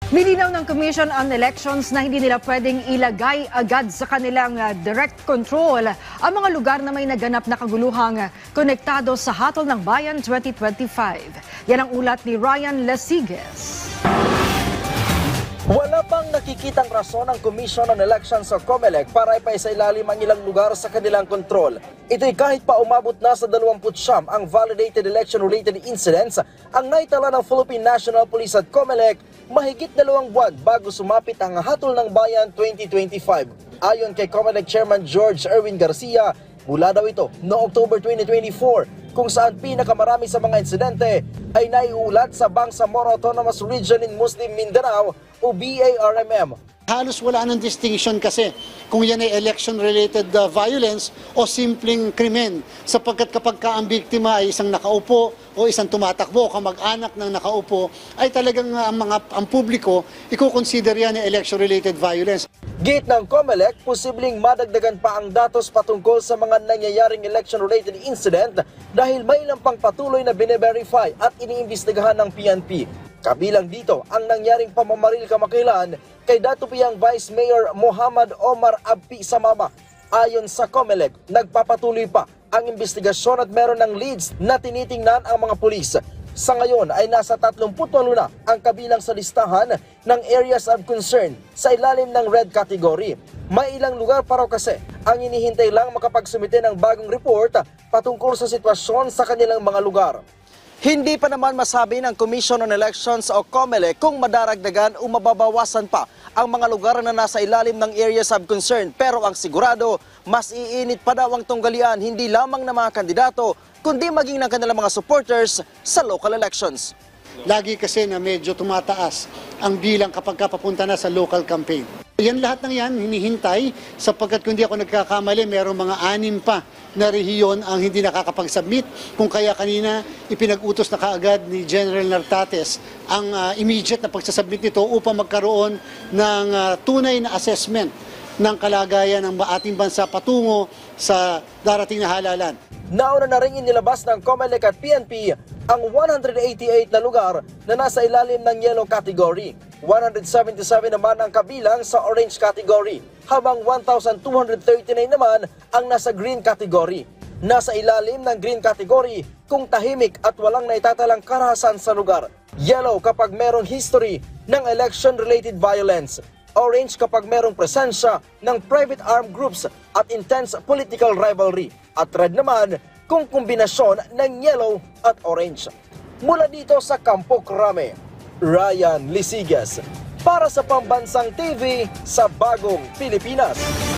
Nilinaw ng Commission on Elections na hindi nila pwedeng ilagay agad sa kanilang direct control ang mga lugar na may naganap na kaguluhang konektado sa Hatol ng Bayan 2025. Yan ang ulat ni Ryan Lesiges. Wala pang nakikitang rason ang Commission on Elections o COMELEC para ipaisailalim ang ilang lugar sa kanilang kontrol. Ito'y kahit pa umabot na sa 29 ang validated election-related incidents ang naitala ng Philippine National Police at COMELEC mahigit 2 buwan bago sumapit ang Hatol ng Bayan 2025. Ayon kay COMELEC Chairman George Erwin Garcia, mula daw ito noong October 2024 kung saan pinakamarami sa mga insidente ay naiulat sa Bangsamoro Autonomous Region in Muslim Mindanao o BARMM. Halos wala ng distinction kasi kung yan ay election-related violence o simpleng krimen sapagkat kapag ka ang biktima ay isang nakaupo o isang tumatakbo o kamag-anak ng nakaupo ay talagang ang publiko ikukonsider yan ay election-related violence. Gate ng COMELEC, posibleng madagdagan pa ang datos patungkol sa mga nangyayaring election-related incident dahil may ilang pang patuloy na bine-verify at iniimbestigahan ng PNP. Kabilang dito ang nangyaring pamamaril kamakailan kay datupiyang Vice Mayor Muhammad Omar Abpi Samama. Ayon sa COMELEC, nagpapatuloy pa ang investigasyon at meron ng leads na tinitingnan ang mga pulis. Sa ngayon ay nasa 38 na ang kabilang sa listahan ng areas of concern sa ilalim ng red category. May ilang lugar pa raw kasi ang inihintay lang makapagsumite ng bagong report patungkol sa sitwasyon sa kanilang mga lugar. Hindi pa naman masabi ng Commission on Elections o COMELEC kung madaragdagan o mababawasan pa ang mga lugar na nasa ilalim ng areas of concern. Pero ang sigurado, mas iinit pa daw ang tunggalian hindi lamang ng mga kandidato, kundi maging ng kanilang mga supporters sa local elections. Lagi kasi na medyo tumataas ang bilang kapag papunta na sa local campaign. Yan lahat ng yan hinihintay sapagkat kung di ako nagkakamali, merong mga 6 pa na rehiyon ang hindi nakakapag-submit. Kung kaya kanina ipinag-utos na kaagad ni General Nartates ang immediate na pagsasubmit nito upang magkaroon ng tunay na assessment ng kalagayan ng ating bansa patungo sa darating na halalan. Nauna na rin inilabas ng COMELEC at PNP ang 188 na lugar na nasa ilalim ng yellow category. 177 naman ang kabilang sa orange category, habang 1,239 naman ang nasa green category. Nasa ilalim ng green category kung tahimik at walang naitatalang karahasan sa lugar. Yellow kapag merong history ng election-related violence. Orange kapag merong presensya ng private armed groups at intense political rivalry. At red naman kung kombinasyon ng yellow at orange. Mula dito sa Campo Crame, Ryan Lesiges para sa Pambansang TV sa Bagong Pilipinas.